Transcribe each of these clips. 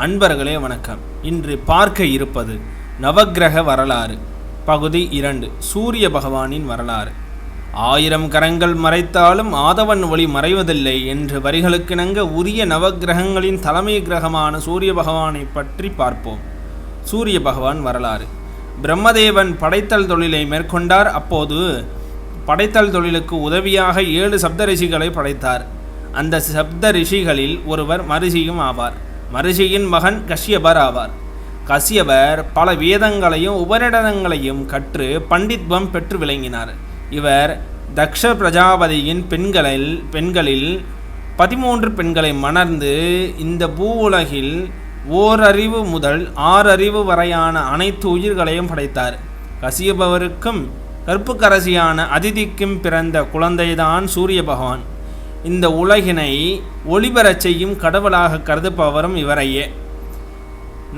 அன்பர்களே வணக்கம். இன்று பார்க்க இருப்பது நவக்கிரக வரலாறு பகுதி 2. சூரிய பகவானின் வரலாறு. 1000 கரங்கள் மறைத்தாலும் ஆதவன் ஒளி மறைவதில்லை என்று வரிகளுக்கிணங்க உரிய நவக்கிரகங்களின் தலைமை கிரகமான சூரிய பகவானை பற்றி பார்ப்போம். சூரிய பகவான் வரலாறு. பிரம்மதேவன் படைத்தல் தொழிலை மேற்கொண்டார். அப்போது படைத்தல் தொழிலுக்கு உதவியாக 7 சப்த ரிஷிகளை படைத்தார். அந்த சப்த ரிஷிகளில் ஒருவர் மரிஷியும் ஆவார். மரிஷியின் மகன் கஷ்யபர் ஆவார். கஷ்யபர் பல வேதங்களையும் உபநிடதங்களையும் கற்று பண்டித்வம் பெற்று விளங்கினார். இவர் தக்ஷ பிரஜாபதியின் பெண்களில் 13 பெண்களை மணர்ந்து இந்த பூவுலகில் ஓரறிவு முதல் 6 அறிவு வரையான அனைத்து உயிர்களையும் படைத்தார். கஷ்யபருக்கும் கற்புக்கரசியான அதிதிக்கும் பிறந்த குழந்தைதான் சூரிய பகவான். இந்த உலகினை ஒளிபெறச் செய்யும் கடவுளாக கருதப்பவரும் இவரையே.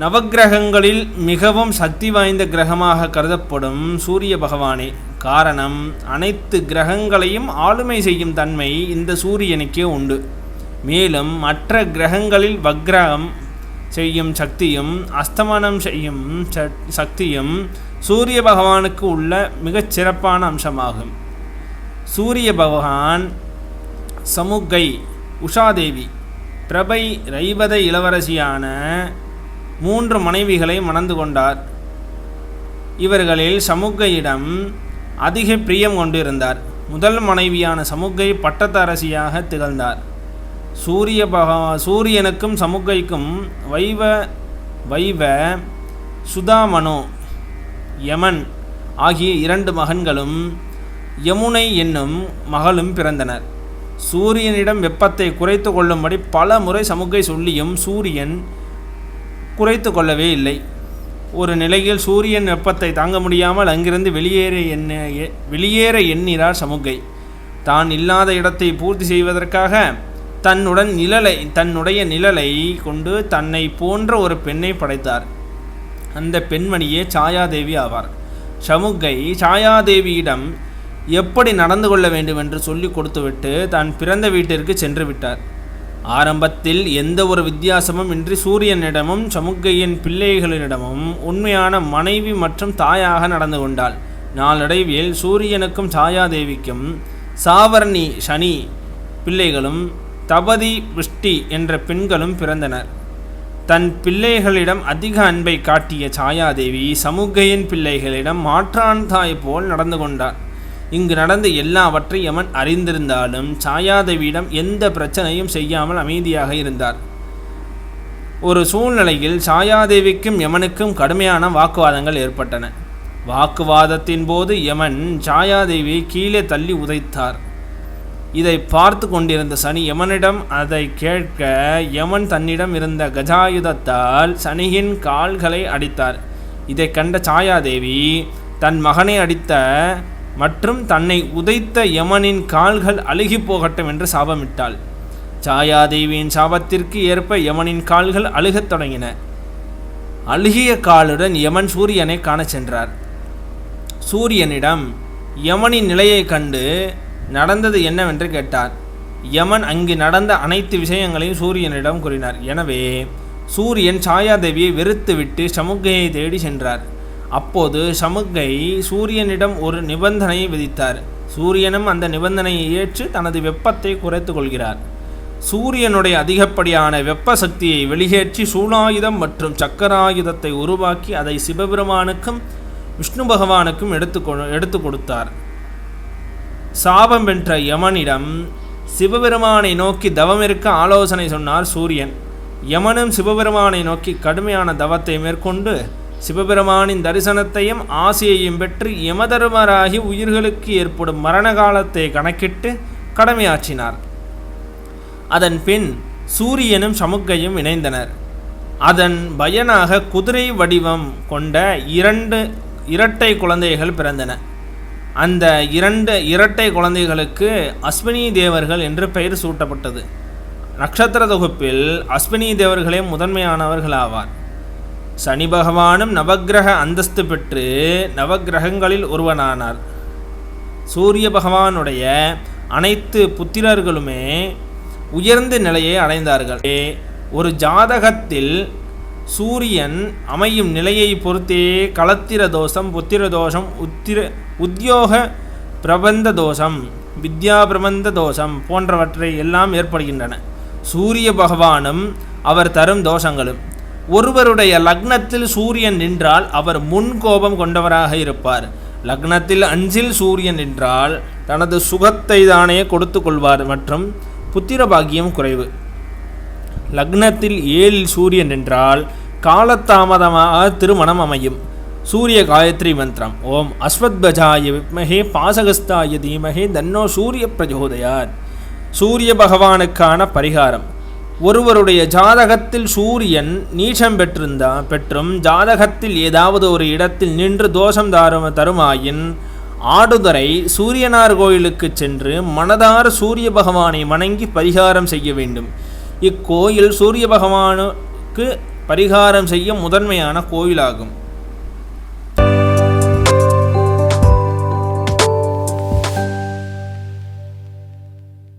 நவக்கிரகங்களில் மிகவும் சக்தி வாய்ந்த கிரகமாக கருதப்படும் சூரிய பகவானே. காரணம், அனைத்து கிரகங்களையும் ஆளுமை செய்யும் தன்மை இந்த சூரியனுக்கே உண்டு. மேலும் மற்ற கிரகங்களில் வக்ரம் செய்யும் சக்தியும் அஸ்தமனம் செய்யும் சக்தியும் சூரிய பகவானுக்கு உள்ள மிகச் சிறப்பான அம்சமாகும். சூரிய பகவான் சமுக்கை, உஷாதேவி, பிரபை, ரைவத இளவரசியான 3 மனைவிகளை மணந்து கொண்டார். இவர்களில் சமுக்கையிடம் அதிக பிரியம் கொண்டிருந்தார். முதல் மனைவியான சமுக்கை பட்டத்தரசியாக திகழ்ந்தார். சூரியனுக்கும் சமுக்கைக்கும் வைவ சுதாமனோ, யமன் ஆகிய 2 மகன்களும் யமுனை என்னும் மகளும் பிறந்தனர். சூரியனிடம் வெப்பத்தை குறைத்து கொள்ளும்படி பல முறை சமுக்கை சொல்லியும் சூரியன் குறைத்து கொள்ளவே இல்லை. ஒரு நிலையில் சூரியன் வெப்பத்தை தாங்க முடியாமல் அங்கிருந்து வெளியேற எண்ணினார் சமுக்கை. தான் இல்லாத இடத்தை பூர்த்தி செய்வதற்காக தன்னுடைய நிழலை கொண்டு தன்னை போன்ற ஒரு பெண்ணை படைத்தார். அந்த பெண்மணியே சாயாதேவி ஆவார். சமுக்கை சாயாதேவியிடம் எப்படி நடந்து கொள்ள வேண்டும் என்று சொல்லிக் கொடுத்துவிட்டு தான் பிறந்த வீட்டிற்கு சென்று விட்டார். ஆரம்பத்தில் எந்த ஒரு வித்தியாசமும் இன்றி சூரியனிடமும் சமுக்கையின் பிள்ளைகளிடமும் உண்மையான மனைவி மற்றும் தாயாக நடந்து கொண்டாள். நாளடைவில் சூரியனுக்கும் சாயாதேவிக்கும் சாவர்ணி சனி பிள்ளைகளும் தபதி விஷ்டி என்ற பெண்களும் பிறந்தனர். தன் பிள்ளைகளிடம் அதிக அன்பை காட்டிய சாயாதேவி சமுக்கையின் பிள்ளைகளிடம் மாற்றான் தாய் போல் நடந்து கொண்டார். இங்கு நடந்த எல்லாவற்றை யமன் அறிந்திருந்தாலும் சாயாதேவியிடம் எந்த பிரச்சனையும் செய்யாமல் அமைதியாக இருந்தார். ஒரு சூழ்நிலையில் சாயாதேவிக்கும் யமனுக்கும் கடுமையான வாக்குவாதங்கள் ஏற்பட்டன. வாக்குவாதத்தின் போது யமன் சாயாதேவியை கீழே தள்ளி உதைத்தார். இதை பார்த்து கொண்டிருந்த சனி யமனிடம் அதை கேட்க யமன் தன்னிடம் இருந்த கஜாயுதத்தால் சனியின் கால்களை அடித்தார். இதை கண்ட சாயாதேவி தன் மகனை அடித்த மற்றும் தன்னை உதைத்த யமனின் கால்கள் அழுகி போகட்டும் என்று சாபமிட்டாள். சாயாதேவியின் சாபத்திற்கு ஏற்ப யமனின் கால்கள் அழுகத் தொடங்கின. அழுகிய காலுடன் யமன் சூரியனை காண சென்றார். சூரியனிடம் யமனின் நிலையை கண்டு நடந்தது என்னவென்று கேட்டார். யமன் அங்கு நடந்த அனைத்து விஷயங்களையும் சூரியனிடம் கூறினார். எனவே சூரியன் சாயாதேவியை வெறுத்துவிட்டு சமுக்கையை தேடி சென்றார். அப்போது சமுக்கை சூரியனிடம் ஒரு நிபந்தனையை விதித்தார். சூரியனும் அந்த நிபந்தனையை ஏற்று தனது வெப்பத்தை குறைத்து கொள்கிறார். சூரியனுடைய அதிகப்படியான வெப்ப சக்தியை வெளியேற்றி சூலாயுதம் மற்றும் சக்கராயுதத்தை உருவாக்கி அதை சிவபெருமானுக்கும் விஷ்ணு பகவானுக்கும் எடுத்து கொடுத்தார். சாபம் பெற்ற யமனிடம் சிவபெருமானை நோக்கி தவம் இருக்க ஆலோசனை சொன்னார் சூரியன். யமனும் சிவபெருமானை நோக்கி கடுமையான தவத்தை மேற்கொண்டு சிவபெருமானின் தரிசனத்தையும் ஆசையையும் பெற்று யமதர்மராகி உயிர்களுக்கு ஏற்படும் மரண காலத்தை கணக்கிட்டு கடமையாற்றினார். அதன் பின் சூரியனும் சமுக்கையும் இணைந்தனர். அதன் பயனாக குதிரை வடிவம் கொண்ட 2 இரட்டை குழந்தைகள் பிறந்தன. அந்த 2 இரட்டை குழந்தைகளுக்கு அஸ்வினி தேவர்கள் என்று பெயர் சூட்டப்பட்டது. நட்சத்திர தொகுப்பில் அஸ்வினி தேவர்களே முதன்மையானவர்கள் ஆவார். சனி பகவானும் நவக்கிரக அந்தஸ்து பெற்று நவக்கிரகங்களில் ஒருவனானார். சூரிய பகவானுடைய அனைத்து புத்திரர்களுமே உயர்ந்த நிலையை அடைந்தார்கள். ஒரு ஜாதகத்தில் சூரியன் அமையும் நிலையை பொறுத்தே களத்திர தோஷம், புத்திர தோஷம், உத்தியோக பிரபந்த தோஷம், வித்யா பிரபந்த தோஷம் போன்றவற்றை எல்லாம் ஏற்படுகின்றன. சூரிய பகவானும் அவர் தரும் தோஷங்களும். ஒருவருடைய லக்னத்தில் சூரியன் நின்றால் அவர் முன் கோபம் கொண்டவராக இருப்பார். லக்னத்தில் 5 சூரியன் நின்றால் தனது சுகத்தை தானே கொடுத்து கொள்வார் மற்றும் புத்திர பாக்கியம் குறைவு. லக்னத்தில் 7 சூரியன் நின்றால் காலதாமதமாக திருமணம் அமையும். சூரிய காயத்ரி மந்திரம். ஓம் அஸ்வத்பஜாய வித்மஹே பாசகஸ்தாய தீமஹே தன்னோ சூரிய பிரஜோதயாத். சூரிய பகவானுக்கான பரிகாரம். ஒருவருடைய ஜாதகத்தில் சூரியன் நீச்சம் பெற்றும் ஜாதகத்தில் ஏதாவது ஒரு இடத்தில் நின்று தோஷம் தருமாயின் ஆடுதுறை சூரியனார் கோயிலுக்கு சென்று மனதார சூரிய பகவானை வணங்கி பரிகாரம் செய்ய வேண்டும். இக்கோயில் சூரிய பகவானுக்கு பரிகாரம் செய்ய முதன்மையான கோயிலாகும்.